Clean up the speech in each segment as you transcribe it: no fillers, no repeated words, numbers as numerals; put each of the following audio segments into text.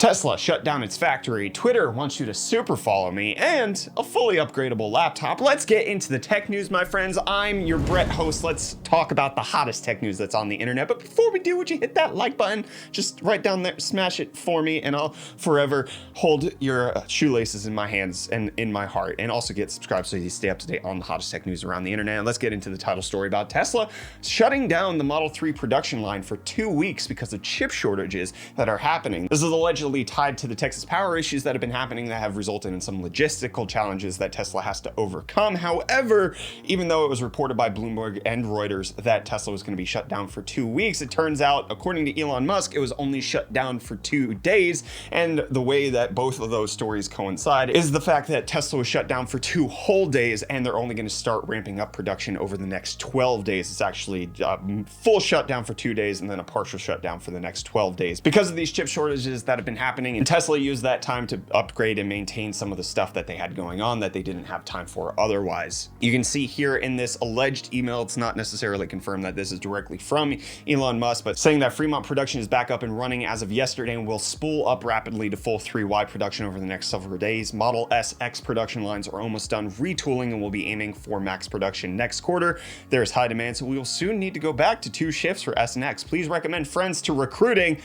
Tesla shut down its factory, Twitter wants you to super follow me, and a fully upgradable laptop. Let's get into the tech news, my friends. I'm your Brett host. Let's talk about the hottest tech news that's on the internet. But before we do, would you hit that like button? Just right down there, smash it for me, and I'll forever hold your shoelaces in my hands and in my heart. And also get subscribed so you stay up to date on the hottest tech news around the internet. And let's get into the title story about Tesla shutting down the Model 3 production line for 2 weeks because of chip shortages that are happening. This is allegedly tied to the Texas power issues that have been happening that have resulted in some logistical challenges that Tesla has to overcome. However, even though it was reported by Bloomberg and Reuters that Tesla was going to be shut down for 2 weeks, it turns out, according to Elon Musk, it was only shut down for 2 days. And the way that both of those stories coincide is the fact that Tesla was shut down for 2 whole days, and they're only going to start ramping up production over the next 12 days. It's actually a full shutdown for 2 days and then a partial shutdown for the next 12 days because of these chip shortages that have been happening. And Tesla used that time to upgrade and maintain some of the stuff that they had going on that they didn't have time for otherwise. You can see here in this alleged email, it's not necessarily confirmed that this is directly from Elon Musk, but saying that Fremont production is back up and running as of yesterday and will spool up rapidly to full 3Y production over the next several days. Model S X production lines are almost done retooling and will be aiming for max production next quarter. There is high demand, so we will soon need to go back to 2 shifts for S and X. Please recommend friends to recruiting.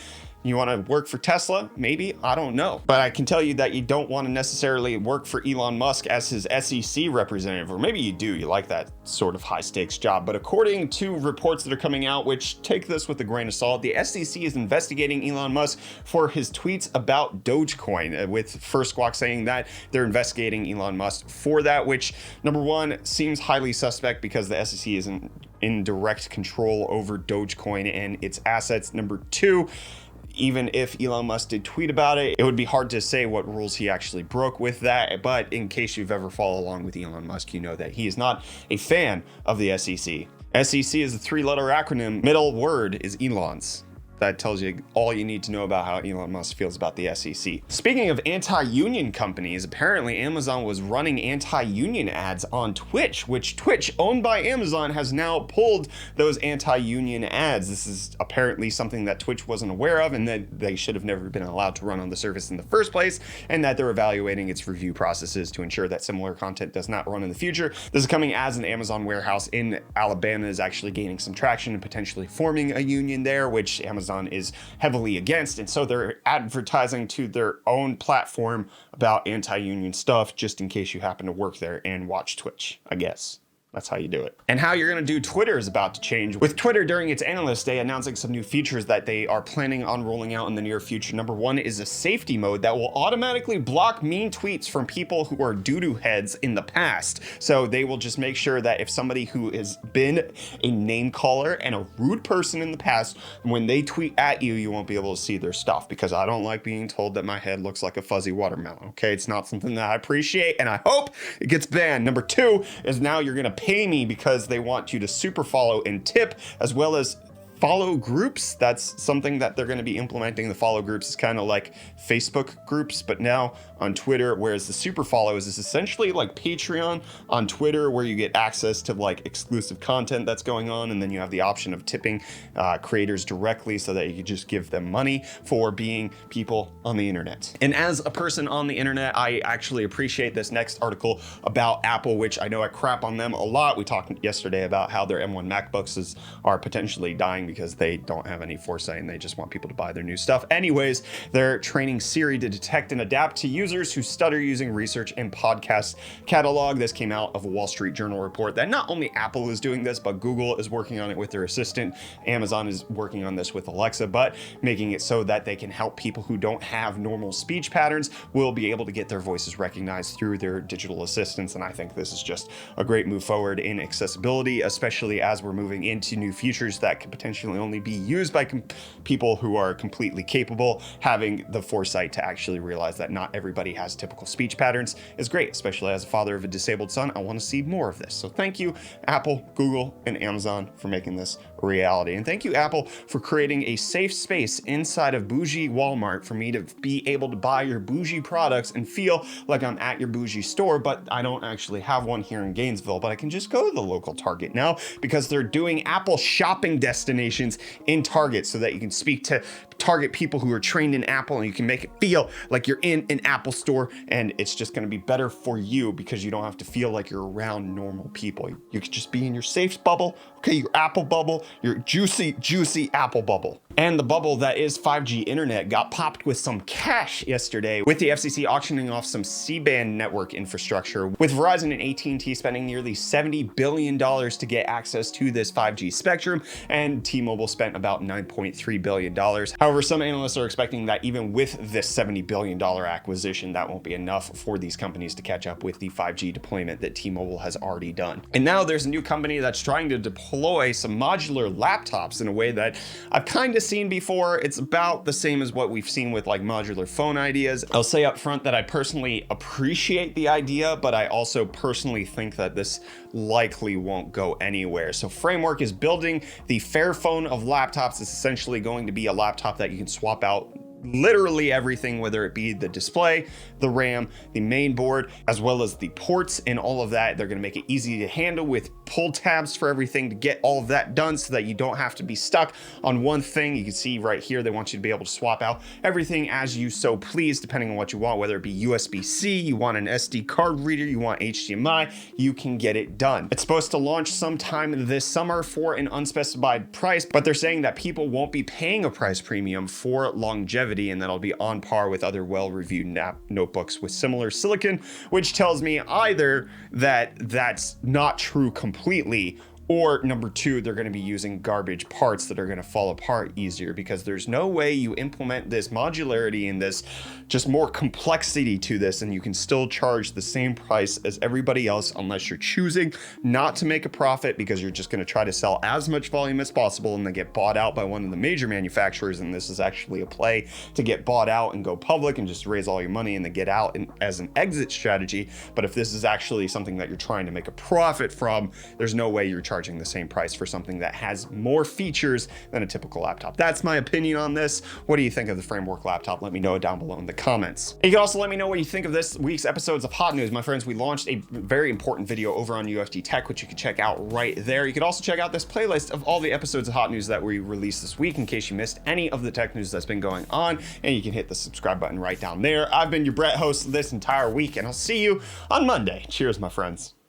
You want to work for Tesla? Maybe, I don't know. But I can tell you that you don't want to necessarily work for Elon Musk as his SEC representative, or maybe you do, you like that sort of high stakes job. But according to reports that are coming out, which take this with a grain of salt, the SEC is investigating Elon Musk for his tweets about Dogecoin, with First Squawk saying that they're investigating Elon Musk for that, which number one seems highly suspect because the SEC isn't in direct control over Dogecoin and its assets. Number two, even if Elon Musk did tweet about it, it would be hard to say what rules he actually broke with that. But in case you've ever followed along with Elon Musk, you know that he is not a fan of the SEC. SEC is a 3-letter acronym. Middle word is Elon's. That tells you all you need to know about how Elon Musk feels about the SEC. Speaking of anti-union companies, apparently Amazon was running anti-union ads on Twitch, which Twitch, owned by Amazon, has now pulled those anti-union ads. This is apparently something that Twitch wasn't aware of and that they should have never been allowed to run on the service in the first place, and that they're evaluating its review processes to ensure that similar content does not run in the future. This is coming as an Amazon warehouse in Alabama is actually gaining some traction and potentially forming a union there, which Amazon is heavily against, and so they're advertising to their own platform about anti-union stuff, just in case you happen to work there and watch Twitch, I guess. That's how you do it. And how you're going to do Twitter is about to change, with Twitter during its analyst day announcing some new features that they are planning on rolling out in the near future. Number one is a safety mode that will automatically block mean tweets from people who are doo-doo heads in the past. So they will just make sure that if somebody who has been a name caller and a rude person in the past, when they tweet at you, you won't be able to see their stuff, because I don't like being told that my head looks like a fuzzy watermelon. Okay, it's not something that I appreciate, and I hope it gets banned. Number two is now you're going to pay me because they want you to super follow and tip, as well as follow groups. That's something that they're going to be implementing. The follow groups is kind of like Facebook groups, but now on Twitter, whereas the super follows is essentially like Patreon on Twitter, where you get access to like exclusive content that's going on, and then you have the option of tipping creators directly so that you can just give them money for being people on the internet. And as a person on the internet, I actually appreciate this next article about Apple, which I know I crap on them a lot. We talked yesterday about how their M1 MacBooks are potentially dying because they don't have any foresight and they just want people to buy their new stuff. Anyways, they're training Siri to detect and adapt to users who stutter using research and podcast catalog. This came out of a Wall Street Journal report that not only Apple is doing this, but Google is working on it with their assistant. Amazon is working on this with Alexa, but making it so that they can help people who don't have normal speech patterns will be able to get their voices recognized through their digital assistants. And I think this is just a great move forward in accessibility, especially as we're moving into new features that could potentially only be used by people who are completely capable. Having the foresight to actually realize that not everybody has typical speech patterns is great, especially as a father of a disabled son. I want to see more of this. So thank you, Apple, Google, and Amazon for making this a reality. And thank you, Apple, for creating a safe space inside of bougie Walmart for me to be able to buy your bougie products and feel like I'm at your bougie store, but I don't actually have one here in Gainesville, but I can just go to the local Target now because they're doing Apple shopping destinations in Target so that you can speak to target people who are trained in Apple, and you can make it feel like you're in an Apple store, and it's just going to be better for you because you don't have to feel like you're around normal people. You could just be in your safe bubble, okay, your Apple bubble, your juicy Apple bubble. And the bubble that is 5G internet got popped with some cash yesterday, with the FCC auctioning off some C-band network infrastructure, with Verizon and AT&T spending nearly $70 billion to get access to this 5G spectrum, and T-Mobile spent about $9.3 billion. However, some analysts are expecting that even with this $70 billion acquisition, that won't be enough for these companies to catch up with the 5G deployment that T-Mobile has already done. And now there's a new company that's trying to deploy some modular laptops in a way that I've kind of seen before. It's about the same as what we've seen with like modular phone ideas. I'll say up front that I personally appreciate the idea, but I also personally think that this likely won't go anywhere. So Framework is building the Fairphone of laptops. It's essentially going to be a laptop that you can swap out literally everything, whether it be the display, the RAM, the main board, as well as the ports and all of that. They're going to make it easy to handle with pull tabs for everything to get all of that done so that you don't have to be stuck on one thing. You can see right here, they want you to be able to swap out everything as you so please, depending on what you want, whether it be USB-C, you want an SD card reader, you want HDMI, you can get it done. It's supposed to launch sometime this summer for an unspecified price, but they're saying that people won't be paying a price premium for longevity, and that'll be on par with other well-reviewed notebooks with similar silicon, which tells me either that that's not true completely, or number two, they're going to be using garbage parts that are going to fall apart easier, because there's no way you implement this modularity and this just more complexity to this and you can still charge the same price as everybody else unless you're choosing not to make a profit, because you're just going to try to sell as much volume as possible and then get bought out by one of the major manufacturers. And this is actually a play to get bought out and go public and just raise all your money and then get out as an exit strategy. But if this is actually something that you're trying to make a profit from, there's no way you're charging the same price for something that has more features than a typical laptop. That's my opinion on this. What do you think of the Framework laptop? Let me know down below in the comments. And you can also let me know what you think of this week's episodes of Hot News. My friends, we launched a very important video over on UFD Tech, which you can check out right there. You can also check out this playlist of all the episodes of Hot News that we released this week in case you missed any of the tech news that's been going on, and you can hit the subscribe button right down there. I've been your Brett, host this entire week, and I'll see you on Monday. Cheers, my friends.